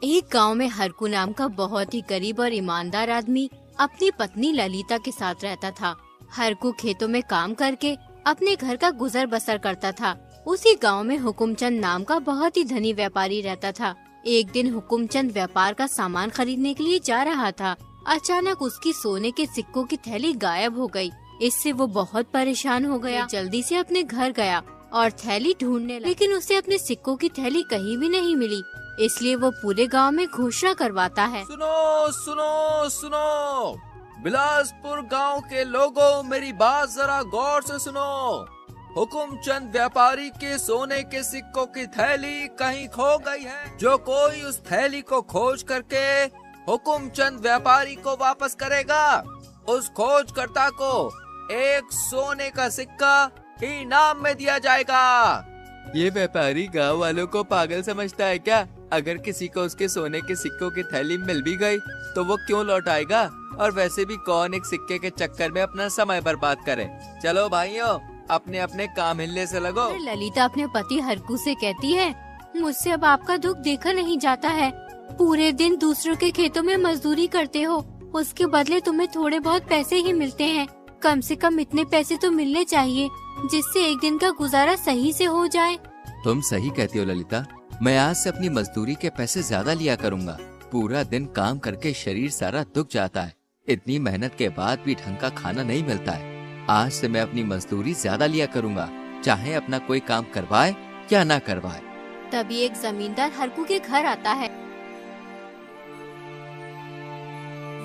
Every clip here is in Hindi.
एक गांव में हरकू नाम का बहुत ही गरीब और ईमानदार आदमी अपनी पत्नी ललिता के साथ रहता था। हरकू खेतों में काम करके अपने घर का गुजर बसर करता था। उसी गांव में हुकुमचंद नाम का बहुत ही धनी व्यापारी रहता था। एक दिन हुकुमचंद व्यापार का सामान खरीदने के लिए जा रहा था। अचानक उसकी सोने के सिक्कों की थैली गायब हो गई। इससे वो बहुत परेशान हो गया। जल्दी से अपने घर गया और थैली ढूंढने लगा, लेकिन उसे अपने सिक्कों की थैली कहीं भी नहीं मिली। इसलिए वो पूरे गांव में घोषणा करवाता है, सुनो सुनो सुनो, बिलासपुर गांव के लोगों, मेरी बात जरा गौर से सुनो। हुकुमचंद व्यापारी के सोने के सिक्कों की थैली कहीं खो गई है। जो कोई उस थैली को खोज करके हुकुमचंद व्यापारी को वापस करेगा, उस खोजकर्ता को एक सोने का सिक्का इनाम में दिया जाएगा। ये व्यापारी गांव वालों को पागल समझता है क्या? अगर किसी को उसके सोने के सिक्कों की थैली मिल भी गई तो वो क्यों लौटाएगा? और वैसे भी कौन एक सिक्के के चक्कर में अपना समय बर्बाद करे। चलो भाइयों, अपने अपने काम हिलने से लगो। ललिता अपने पति हरकू से कहती है, मुझसे अब आपका दुख देखा नहीं जाता है। पूरे दिन दूसरों के खेतों में मजदूरी करते हो, उसके बदले तुम्हें थोड़े बहुत पैसे ही मिलते हैं। कम से कम इतने पैसे तो मिलने चाहिए जिससे एक दिन का गुजारा सही से हो जाए। तुम सही कहती हो ललिता, मैं आज से अपनी मजदूरी के पैसे ज्यादा लिया करूँगा। पूरा दिन काम करके शरीर सारा दुख जाता है। इतनी मेहनत के बाद भी ढंग का खाना नहीं मिलता है। आज से मैं अपनी मजदूरी ज्यादा लिया करूँगा, चाहे अपना कोई काम करवाए या ना करवाए। तभी एक जमींदार हरकू के घर आता है।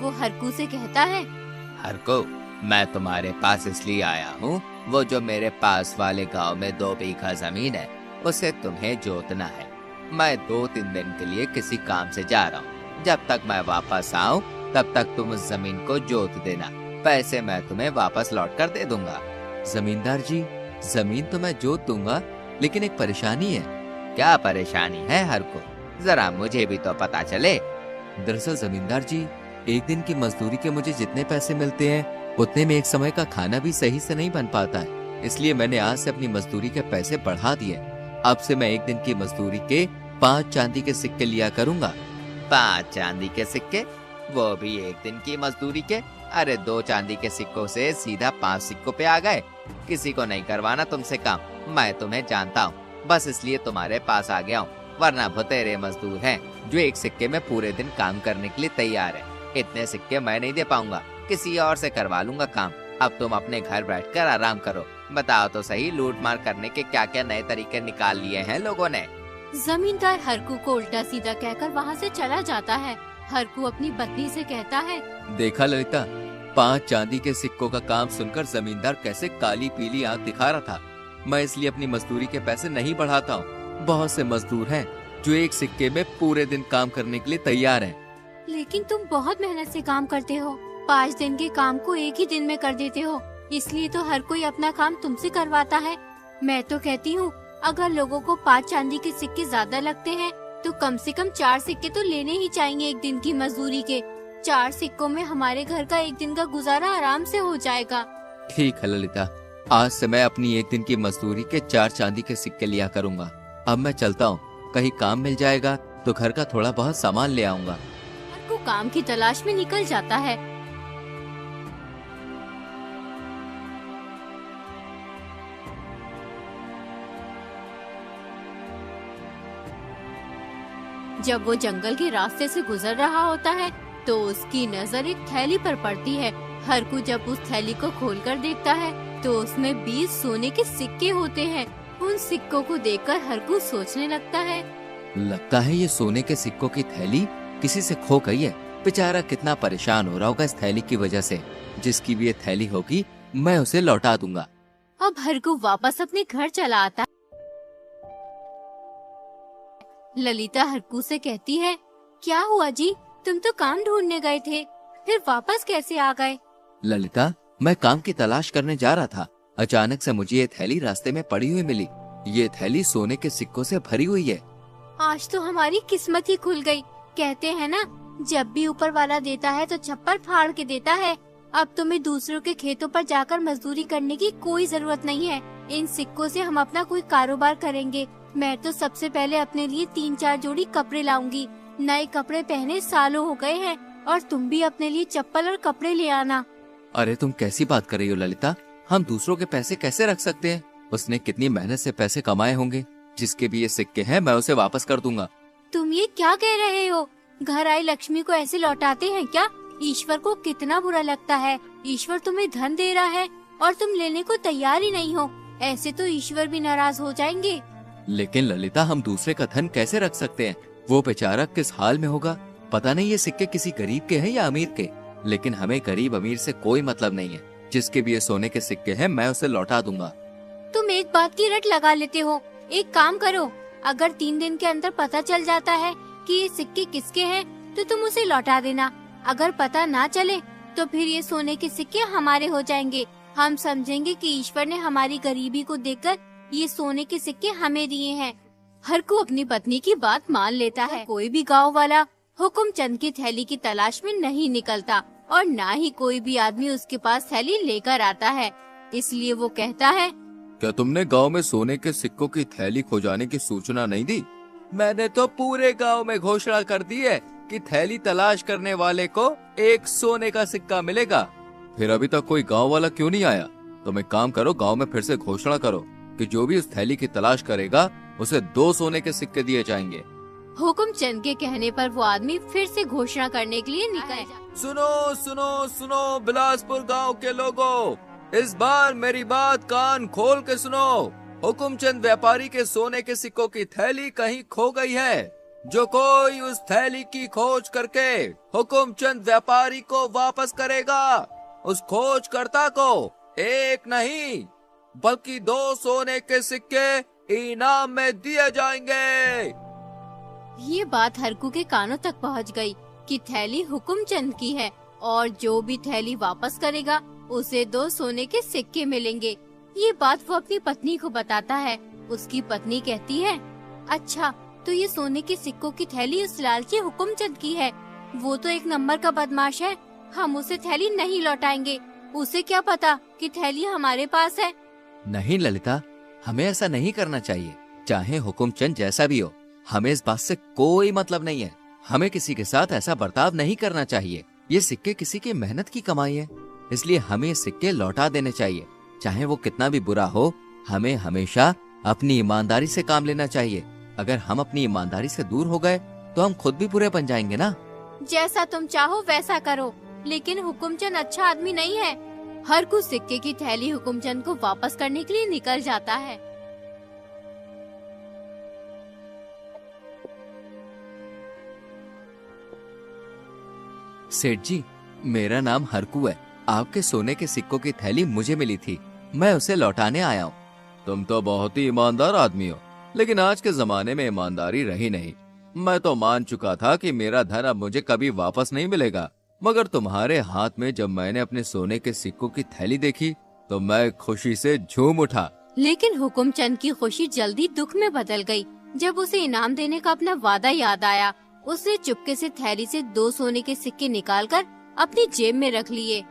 वो हरकू से कहता है, हरकू, मैं तुम्हारे पास इसलिए आया हूँ, वो जो मेरे पास वाले गांव में 2 बीघा जमीन है, उसे तुम्हें जोतना है। मैं 2-3 दिन के लिए किसी काम से जा रहा हूँ। जब तक मैं वापस आऊँ तब तक तुम उस जमीन को जोत देना। पैसे मैं तुम्हें वापस लौट कर दे दूंगा। जमींदार जी, जमीन तो मैं जोत दूंगा, लेकिन एक परेशानी है। क्या परेशानी है हरकू? जरा मुझे भी तो पता चले। दरअसल जमींदार जी, एक दिन की मजदूरी के मुझे जितने पैसे मिलते हैं उतने में एक समय का खाना भी सही से नहीं बन पाता है। इसलिए मैंने आज से अपनी मजदूरी के पैसे बढ़ा दिए। अब से मैं एक दिन की मजदूरी के 5 चांदी के सिक्के लिया करूंगा। 5 चांदी के सिक्के? वो भी एक दिन की मजदूरी के? अरे 2 चांदी के सिक्कों से सीधा 5 सिक्कों पे आ गए। किसी को नहीं करवाना तुमसे काम। मैं तुम्हें जानता हूँ, बस इसलिए तुम्हारे पास आ गया हूँ, वरना भतेरे मजदूर हैं जो एक सिक्के में पूरे दिन काम करने के लिए तैयार है। इतने सिक्के मैं नहीं दे पाऊंगा, किसी और से करवा लूंगा काम। अब तुम अपने घर बैठकर आराम करो। बताओ तो सही, लूट मार करने के क्या क्या नए तरीके निकाल लिए हैं लोगों ने। जमींदार हरकू को उल्टा सीधा कहकर वहाँ से चला जाता है। हरकू अपनी पत्नी से कहता है, देखा ललिता, 5 चांदी के सिक्कों का काम सुनकर जमींदार कैसे काली पीली आंख दिखा रहा था। मैं इसलिए अपनी मजदूरी के पैसे नहीं बढ़ाता हूँ। बहुत से मजदूर हैं जो एक सिक्के में पूरे दिन काम करने के लिए तैयार हैं। लेकिन तुम बहुत मेहनत से काम करते हो, 5 दिन के काम को एक ही दिन में कर देते हो, इसलिए तो हर कोई अपना काम तुमसे करवाता है। मैं तो कहती हूँ, अगर लोगों को 5 चांदी के सिक्के ज्यादा लगते हैं तो कम से कम 4 सिक्के तो लेने ही चाहिए एक दिन की मजदूरी के। 4 सिक्कों में हमारे घर का एक दिन का गुजारा आराम से हो जाएगा। ठीक है ललिता, आज से मैं अपनी एक दिन की मजदूरी के 4 चांदी के सिक्के लिया करूँगा। अब मैं चलता हूँ, कहीं काम मिल जाएगा तो घर का थोड़ा बहुत सामान ले आऊंगा। हरकू काम की तलाश में निकल जाता है। जब वो जंगल के रास्ते से गुजर रहा होता है तो उसकी नजर एक थैली पर पड़ती है। हरकू जब उस थैली को खोलकर देखता है तो उसमें 20 सोने के सिक्के होते हैं। उन सिक्कों को देखकर हरकू सोचने लगता है, लगता है ये सोने के सिक्कों की थैली किसी से खो गई है। बेचारा कितना परेशान हो रहा होगा इस थैली की वजह से। जिसकी भी ये थैली होगी मैं उसे लौटा दूंगा। अब हरकू वापस अपने घर चला आता। ललिता हरकू से कहती है, क्या हुआ जी, तुम तो काम ढूंढने गए थे, फिर वापस कैसे आ गए? ललिता, मैं काम की तलाश करने जा रहा था। अचानक से मुझे ये थैली रास्ते में पड़ी हुई मिली। ये थैली सोने के सिक्कों से भरी हुई है। आज तो हमारी किस्मत ही खुल गई। कहते हैं ना, जब भी ऊपर वाला देता है तो छप्पर फाड़ के देता है। अब तुम्हें दूसरों के खेतों पर जाकर मजदूरी करने की कोई जरूरत नहीं है। इन सिक्कों से हम अपना कोई कारोबार करेंगे। मैं तो सबसे पहले अपने लिए 3-4 जोड़ी कपड़े लाऊंगी, नए कपड़े पहने सालों हो गए हैं और तुम भी अपने लिए चप्पल और कपड़े ले आना। अरे तुम कैसी बात कर रही हो ललिता, हम दूसरों के पैसे कैसे रख सकते हैं? उसने कितनी मेहनत से पैसे कमाए होंगे। जिसके भी ये सिक्के हैं मैं उसे वापस कर दूंगा। तुम ये क्या कह रहे हो? घर आई लक्ष्मी को ऐसे लौटाते हैं क्या? ईश्वर को कितना बुरा लगता है। ईश्वर तुम्हें धन दे रहा है और तुम लेने को तैयार ही नहीं हो। ऐसे तो ईश्वर भी नाराज हो जाएंगे। लेकिन ललिता, हम दूसरे का धन कैसे रख सकते हैं? वो बेचारा किस हाल में होगा, पता नहीं। ये सिक्के किसी गरीब के हैं या अमीर के, लेकिन हमें गरीब अमीर से कोई मतलब नहीं है। जिसके भी ये सोने के सिक्के हैं मैं उसे लौटा दूंगा। तुम एक बात की रट लगा लेते हो। एक काम करो, अगर 3 दिन के अंदर पता चल जाता है कि ये सिक्के किसके हैं तो तुम उसे लौटा देना। अगर पता ना चले तो फिर ये सोने के सिक्के हमारे हो जाएंगे। हम समझेंगे कि ईश्वर ने हमारी गरीबी को देखकर ये सोने के सिक्के हमें दिए हैं। हरकू अपनी पत्नी की बात मान लेता है। कोई भी गांव वाला हुकुमचंद की थैली की तलाश में नहीं निकलता और ना ही कोई भी आदमी उसके पास थैली लेकर आता है। इसलिए वो कहता है, क्या तुमने गांव में सोने के सिक्कों की थैली खो जाने की सूचना नहीं दी? मैंने तो पूरे गांव में घोषणा कर दी है कि थैली तलाश करने वाले को 1 सोने का सिक्का मिलेगा। फिर अभी तक कोई गांव वाला क्यों नहीं आया? तुम एक काम करो, गांव में फिर से घोषणा करो कि जो भी उस थैली की तलाश करेगा उसे 2 सोने के सिक्के दिए जाएंगे। हुकुमचंद के कहने पर वो आदमी फिर से घोषणा करने के लिए निकल जाता। सुनो सुनो सुनो बिलासपुर गांव के लोगों, इस बार मेरी बात कान खोल के सुनो। हुकुमचंद व्यापारी के सोने के सिक्कों की थैली कहीं खो गई है। जो कोई उस थैली की खोज करके हुकुमचंद व्यापारी को वापस करेगा, उस खोजकर्ता को 1 नहीं बल्कि 2 सोने के सिक्के इनाम में दिए जाएंगे। ये बात हरकू के कानों तक पहुंच गई कि थैली हुकुमचंद की है और जो भी थैली वापस करेगा उसे 2 सोने के सिक्के मिलेंगे। ये बात वो अपनी पत्नी को बताता है। उसकी पत्नी कहती है, अच्छा तो ये सोने के सिक्कों की थैली उस लालची हुकुमचंद की है। वो तो 1 नंबर का बदमाश है। हम उसे थैली नहीं लौटाएंगे। उसे क्या पता कि थैली हमारे पास है। नहीं ललिता, हमें ऐसा नहीं करना चाहिए। चाहे हुकुमचंद जैसा भी हो, हमें इस बात से कोई मतलब नहीं है। हमें किसी के साथ ऐसा बर्ताव नहीं करना चाहिए। ये सिक्के किसी की मेहनत की कमाई है, इसलिए हमें ये सिक्के लौटा देने चाहिए। चाहे वो कितना भी बुरा हो, हमें हमेशा अपनी ईमानदारी से काम लेना चाहिए। अगर हम अपनी ईमानदारी से दूर हो गए तो हम खुद भी बुरे बन जाएंगे ना। जैसा तुम चाहो वैसा करो, लेकिन हुकुमचंद अच्छा आदमी नहीं है। हरकू सिक्के की थैली हुकुमचंद को वापस करने के लिए निकल जाता है। सेठ जी, मेरा नाम हरकू है। आपके सोने के सिक्कों की थैली मुझे मिली थी, मैं उसे लौटाने आया हूँ। तुम तो बहुत ही ईमानदार आदमी हो, लेकिन आज के जमाने में ईमानदारी रही नहीं। मैं तो मान चुका था कि मेरा धन अब मुझे कभी वापस नहीं मिलेगा, मगर तुम्हारे हाथ में जब मैंने अपने सोने के सिक्कों की थैली देखी तो मैं खुशी से झूम उठा। लेकिन हुकुमचंद की खुशी जल्दी दुख में बदल गई जब उसे इनाम देने का अपना वादा याद आया। उसने चुपके से थैली से 2 सोने के सिक्के निकालकर अपनी जेब में रख लिए।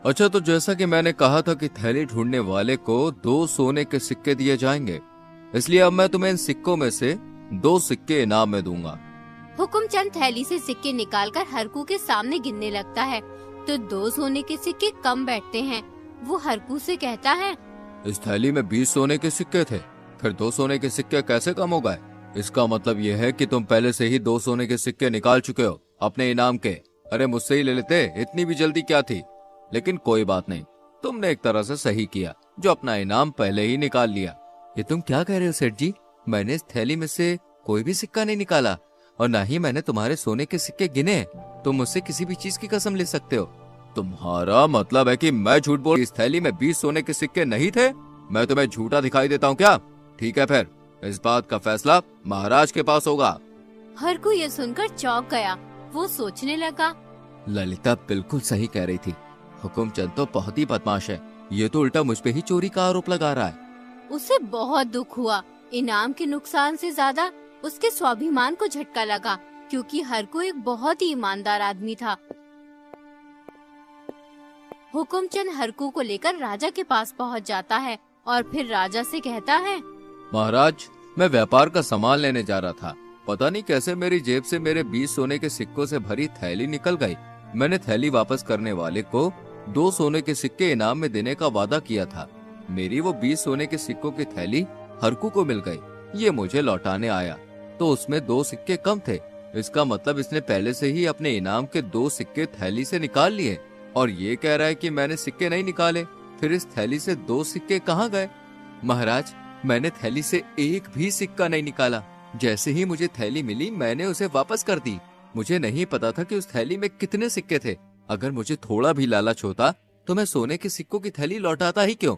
अच्छा, तो जैसा कि मैंने कहा था कि थैली ढूंढने वाले को 2 सोने के सिक्के दिए जाएंगे, इसलिए अब मैं तुम्हें इन सिक्कों में से 2 सिक्के इनाम में दूंगा। हुकुमचंद थैली से सिक्के निकालकर हरकू के सामने गिनने लगता है तो 2 सोने के सिक्के कम बैठते हैं। वो हरकू से कहता है, इस थैली में 20 सोने के सिक्के थे, फिर 2 सोने के सिक्के कैसे कम हो गए? इसका मतलब यह है कि तुम पहले से ही 2 सोने के सिक्के निकाल चुके हो अपने इनाम के। अरे मुझसे ही ले लेते, इतनी भी जल्दी क्या थी? लेकिन कोई बात नहीं, तुमने एक तरह से सही किया जो अपना इनाम पहले ही निकाल लिया। ये तुम क्या कह रहे हो सेठ जी? मैंने इस थैली में से कोई भी सिक्का नहीं निकाला और ना ही मैंने तुम्हारे सोने के सिक्के गिने। तुम मुझसे किसी भी चीज की कसम ले सकते हो। तुम्हारा मतलब है कि मैं झूठ बोल? इस थैली में 20 सोने के सिक्के नहीं थे? मैं तुम्हें झूठा दिखाई देता हूँ क्या? ठीक है, फिर इस बात का फैसला महाराज के पास होगा। हरकू ये सुनकर चौंक गया। वो सोचने लगा, ललिता बिल्कुल सही कह रही थी। हुकुमचंद तो बहुत ही बदमाश है, ये तो उल्टा मुझ पे ही चोरी का आरोप लगा रहा है। उसे बहुत दुख हुआ। इनाम के नुकसान से ज्यादा उसके स्वाभिमान को झटका लगा, क्योंकि हरकू एक बहुत ही ईमानदार आदमी था। हुकुमचंद हरकू को लेकर राजा के पास पहुंच जाता है और फिर राजा से कहता है, महाराज, मैं व्यापार का सामान लेने जा रहा था पता नहीं कैसे मेरी जेब से मेरे 20 सोने के सिक्कों से भरी थैली निकल गई। मैंने थैली वापस करने वाले को 2 सोने के सिक्के इनाम में देने का वादा किया था। मेरी वो 20 सोने के सिक्कों की थैली हरकू को मिल गई। ये मुझे लौटाने आया तो उसमें 2 सिक्के कम थे। इसका मतलब इसने पहले से ही अपने इनाम के 2 सिक्के थैली से निकाल लिए और ये कह रहा है कि मैंने सिक्के नहीं निकाले। फिर इस थैली से 2 सिक्के कहाँ गए? महाराज, मैंने थैली से एक भी सिक्का नहीं निकाला। जैसे ही मुझे थैली मिली मैंने उसे वापस कर दी। मुझे नहीं पता था कि उस थैली में कितने सिक्के थे। अगर मुझे थोड़ा भी लालच होता तो मैं सोने के सिक्कों की थैली लौटाता ही क्यों?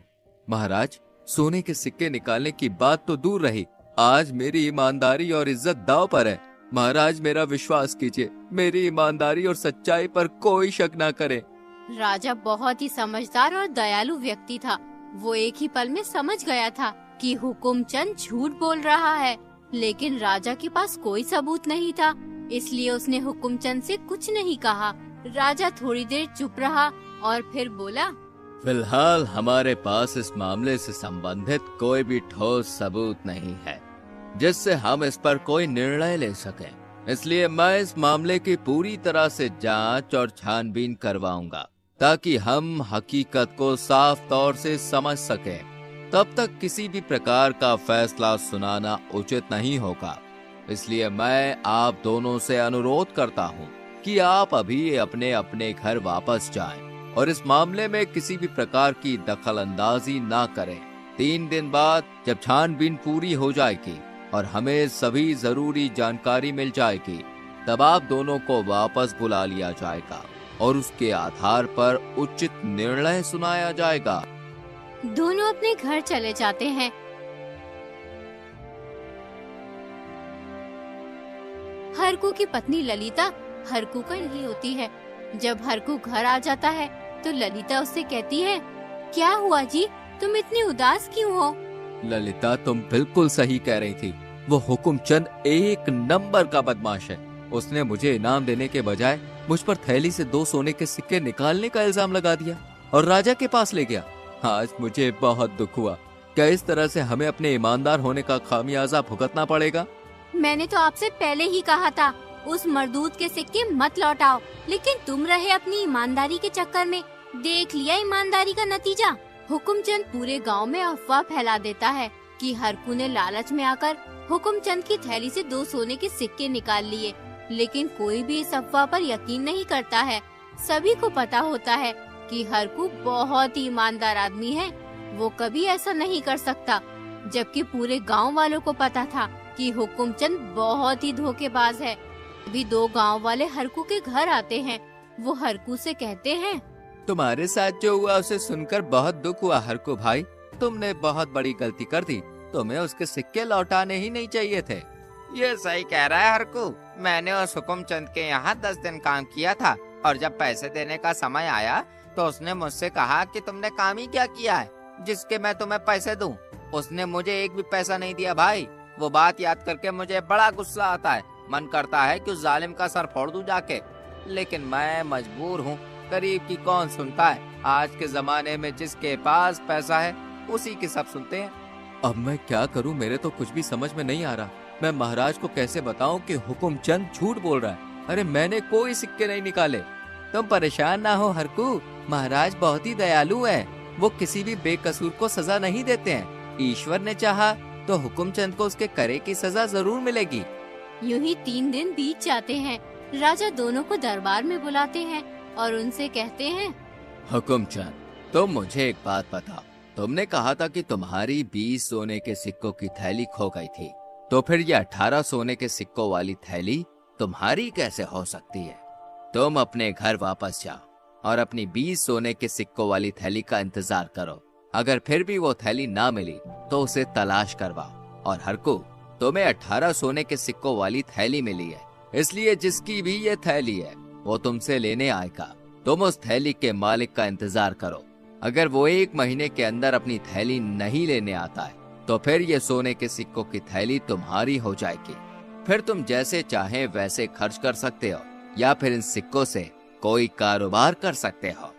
महाराज, सोने के सिक्के निकालने की बात तो दूर रही, आज मेरी ईमानदारी और इज्जत दांव पर है। महाराज, मेरा विश्वास कीजिए, मेरी ईमानदारी और सच्चाई पर कोई शक ना करे। राजा बहुत ही समझदार और दयालु व्यक्ति था। वो एक ही पल में समझ गया था कि हुकुमचंद झूठ बोल रहा है, लेकिन राजा के पास कोई सबूत नहीं था, इसलिए उसने हुकुमचंद से कुछ नहीं कहा। राजा थोड़ी देर चुप रहा और फिर बोला, फिलहाल हमारे पास इस मामले से संबंधित कोई भी ठोस सबूत नहीं है जिससे हम इस पर कोई निर्णय ले सकें। इसलिए मैं इस मामले की पूरी तरह से जांच और छानबीन करवाऊंगा ताकि हम हकीकत को साफ तौर से समझ सकें। तब तक किसी भी प्रकार का फैसला सुनाना उचित नहीं होगा। इसलिए मैं आप दोनों से अनुरोध करता हूं कि आप अभी अपने अपने घर वापस जाएं और इस मामले में किसी भी प्रकार की दखलंदाजी ना करें। 3 दिन बाद जब छानबीन पूरी हो जाएगी और हमें सभी जरूरी जानकारी मिल जाएगी, तब आप दोनों को वापस बुला लिया जाएगा और उसके आधार पर उचित निर्णय सुनाया जाएगा। दोनों अपने घर चले जाते हैं। हरकू की पत्नी ललिता हरकू का यही होती है। जब हरकू घर आ जाता है तो ललिता उससे कहती है, क्या हुआ जी, तुम इतनी उदास क्यों हो? ललिता, तुम बिल्कुल सही कह रही थी। वो हुकुमचंद एक नंबर का बदमाश है। उसने मुझे इनाम देने के बजाय मुझ पर थैली से 2 सोने के सिक्के निकालने का इल्जाम लगा दिया और राजा के पास ले गया। आज मुझे बहुत दुख हुआ। क्या इस तरह से हमें अपने ईमानदार होने का खामियाजा भुगतना पड़ेगा? मैंने तो आपसे पहले ही कहा था उस मरदूत के सिक्के मत लौटाओ, लेकिन तुम रहे अपनी ईमानदारी के चक्कर में। देख लिया ईमानदारी का नतीजा। हुकुमचंद पूरे गांव में अफवाह फैला देता है कि हरकू ने लालच में आकर हुकुमचंद की थैली से 2 सोने के सिक्के निकाल लिए, लेकिन कोई भी इस अफवाह पर यकीन नहीं करता है। सभी को पता होता है कि हरकू बहुत ही ईमानदार आदमी है, वो कभी ऐसा नहीं कर सकता। जबकि पूरे गांव वालों को पता था कि हुकुमचंद बहुत ही धोखेबाज है। अभी 2 गांव वाले हरकू के घर आते हैं। वो हरकू से कहते हैं, तुम्हारे साथ जो हुआ उसे सुनकर बहुत दुख हुआ हरकू भाई। तुमने बहुत बड़ी गलती कर दी। तुम्हें उसके सिक्के लौटाने ही नहीं चाहिए थे। ये सही कह रहा है हरकू। मैंने उस हुकुमचंद के यहाँ 10 दिन काम किया था और जब पैसे देने का समय आया तो उसने मुझसे कहा कि तुमने काम ही क्या किया है जिसके मैं तुम्हें पैसे दूं। उसने मुझे एक भी पैसा नहीं दिया भाई। वो बात याद करके मुझे बड़ा गुस्सा आता है। मन करता है कि उस जालिम का सर फोड़ दूं जाके, लेकिन मैं मजबूर हूँ। गरीब की कौन सुनता है। आज के जमाने में जिसके पास पैसा है उसी की सब सुनते हैं। अब मैं क्या करूं? मेरे तो कुछ भी समझ में नहीं आ रहा। मैं महाराज को कैसे बताऊं कि हुकुमचंद झूठ बोल रहा है? अरे मैंने कोई सिक्के नहीं निकाले। तुम परेशान ना हो हरकू, महाराज बहुत ही दयालु है। वो किसी भी बेकसूर को सजा नहीं देते हैं। ईश्वर ने चाहा तो हुकुमचंद को उसके करे की सजा जरूर मिलेगी। यूं ही 3 दिन बीत जाते हैं। राजा दोनों को दरबार में बुलाते हैं और उनसे कहते हैं, हुकुमचंद, तुम मुझे एक बात बताओ। तुमने कहा था कि तुम्हारी 20 सोने के सिक्कों की थैली खो गई थी, तो फिर ये 18 सोने के सिक्कों वाली थैली तुम्हारी कैसे हो सकती है? तुम अपने घर वापस जाओ और अपनी 20 सोने के सिक्कों वाली थैली का इंतजार करो। अगर फिर भी वो थैली ना मिली तो उसे तलाश करवाओ। और हरकू, तुम्हें 18 सोने के सिक्कों वाली थैली मिली है, इसलिए जिसकी भी ये थैली है वो तुमसे लेने आएगा। तुम उस थैली के मालिक का इंतजार करो। अगर वो 1 महीने के अंदर अपनी थैली नहीं लेने आता है तो फिर ये सोने के सिक्कों की थैली तुम्हारी हो जाएगी। फिर तुम जैसे चाहे वैसे खर्च कर सकते हो या फिर इन सिक्कों से कोई कारोबार कर सकते हो।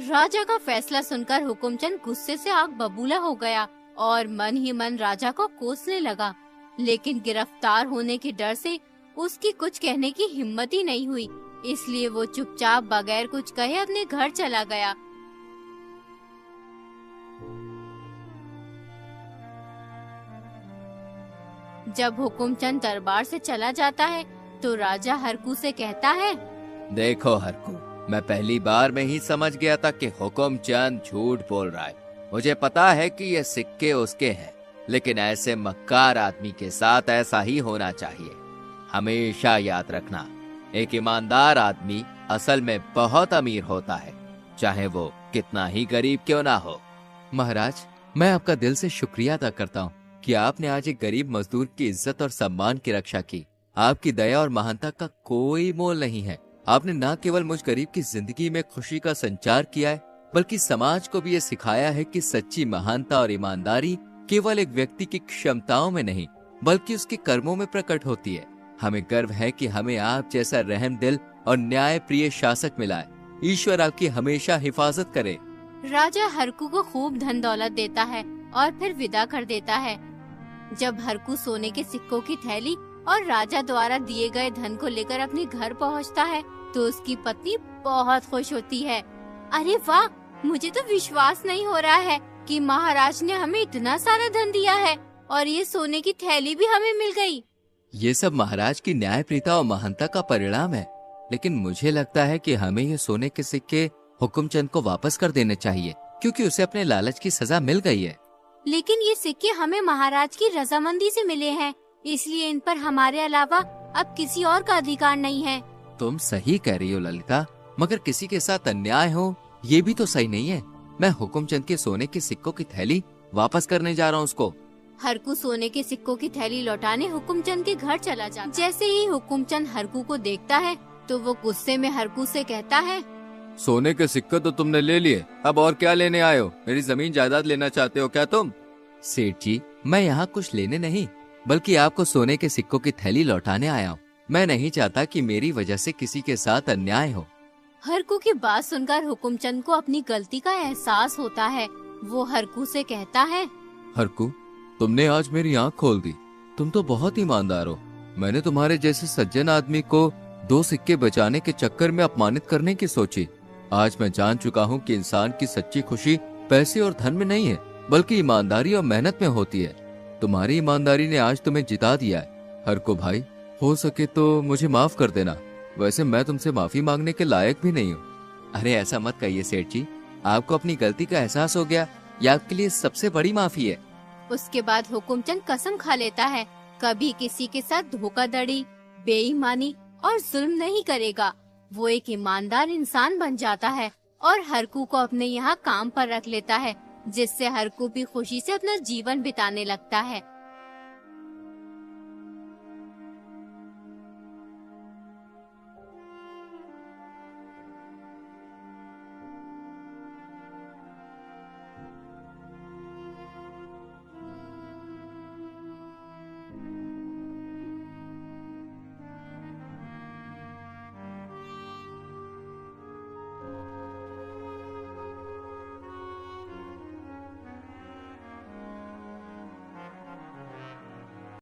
राजा का फैसला सुनकर हुकुमचंद गुस्से से आग बबूला हो गया और मन ही मन राजा को कोसने लगा। लेकिन गिरफ्तार होने के डर से उसकी कुछ कहने की हिम्मत ही नहीं हुई, इसलिए वो चुपचाप बगैर कुछ कहे अपने घर चला गया। जब हुकुमचंद दरबार से चला जाता है तो राजा हरकू से कहता है, देखो हरकू, मैं पहली बार में ही समझ गया था कि हुकुमचंद झूठ बोल रहा है। मुझे पता है कि ये सिक्के उसके हैं, लेकिन ऐसे मक्कार आदमी के साथ ऐसा ही होना चाहिए। हमेशा याद रखना, एक ईमानदार आदमी असल में बहुत अमीर होता है, चाहे वो कितना ही गरीब क्यों ना हो। महाराज, मैं आपका दिल से शुक्रिया अदा करता हूँ कि आपने आज एक गरीब मजदूर की इज्जत और सम्मान की रक्षा की। आपकी दया और महानता का कोई मोल नहीं है। आपने न केवल मुझ गरीब की जिंदगी में खुशी का संचार किया है, बल्कि समाज को भी ये सिखाया है कि सच्ची महानता और ईमानदारी केवल एक व्यक्ति की क्षमताओं में नहीं, बल्कि उसके कर्मों में प्रकट होती है। हमें गर्व है कि हमें आप जैसा रहमदिल और न्याय प्रिय शासक मिला है। ईश्वर आपकी हमेशा हिफाजत करे। राजा हरकू को खूब धन दौलत देता है और फिर विदा कर देता है। जब हरकू सोने के सिक्कों की थैली और राजा द्वारा दिए गए धन को लेकर अपने घर पहुंचता है तो उसकी पत्नी बहुत खुश होती है। अरे वाह, मुझे तो विश्वास नहीं हो रहा है कि महाराज ने हमें इतना सारा धन दिया है और ये सोने की थैली भी हमें मिल गई। ये सब महाराज की न्यायप्रियता और महानता का परिणाम है, लेकिन मुझे लगता है कि हमें ये सोने के सिक्के हुकुमचंद को वापस कर देने चाहिए, क्योंकि उसे अपने लालच की सजा मिल गई है। लेकिन ये सिक्के हमें महाराज की रजामंदी से मिले हैं, इसलिए इन पर हमारे अलावा अब किसी और का अधिकार नहीं है। तुम सही कह रही हो ललिता, मगर किसी के साथ अन्याय हो ये भी तो सही नहीं है। मैं हुकुमचंद के सोने के सिक्कों की थैली वापस करने जा रहा हूँ उसको। हरकू सोने के सिक्कों की थैली लौटाने हुकुमचंद के घर चला जाता। जैसे ही हुकुमचंद हरकू को देखता है तो वो गुस्से में हरकू से कहता है, सोने के सिक्के तो तुमने ले लिए, अब और क्या लेने आए हो? मेरी जमीन जायदाद लेना चाहते हो क्या तुम? सेठ जी, मैं यहाँ कुछ लेने नहीं, बल्कि आपको सोने के सिक्कों की थैली लौटाने आया हूँ। मैं नहीं चाहता कि मेरी वजह से किसी के साथ अन्याय हो। हरकू की बात सुनकर हुकुमचंद को अपनी गलती का एहसास होता है। वो हरकू से कहता है, हरकू, तुमने आज मेरी आँख खोल दी। तुम तो बहुत ईमानदार हो। मैंने तुम्हारे जैसे सज्जन आदमी को 2 सिक्के बचाने के चक्कर में अपमानित करने की सोची। आज मैं जान चुका हूँ कि इंसान की सच्ची खुशी पैसे और धन में नहीं है, बल्कि ईमानदारी और मेहनत में होती है। तुम्हारी ईमानदारी ने आज तुम्हें जिता दिया है। हरकू भाई, हो सके तो मुझे माफ कर देना। वैसे मैं तुमसे माफी मांगने के लायक भी नहीं हूँ। अरे ऐसा मत कहिए सेठ जी, आपको अपनी गलती का एहसास हो गया, ये आपके लिए सबसे बड़ी माफी है। उसके बाद हुकुमचंद कसम खा लेता है कभी किसी के साथ धोखाधड़ी, बेईमानी और जुल्म नहीं करेगा। वो एक ईमानदार इंसान बन जाता है और हरकू को अपने यहाँ काम पर रख लेता है, जिससे हरकू भी खुशी से अपना जीवन बिताने लगता है।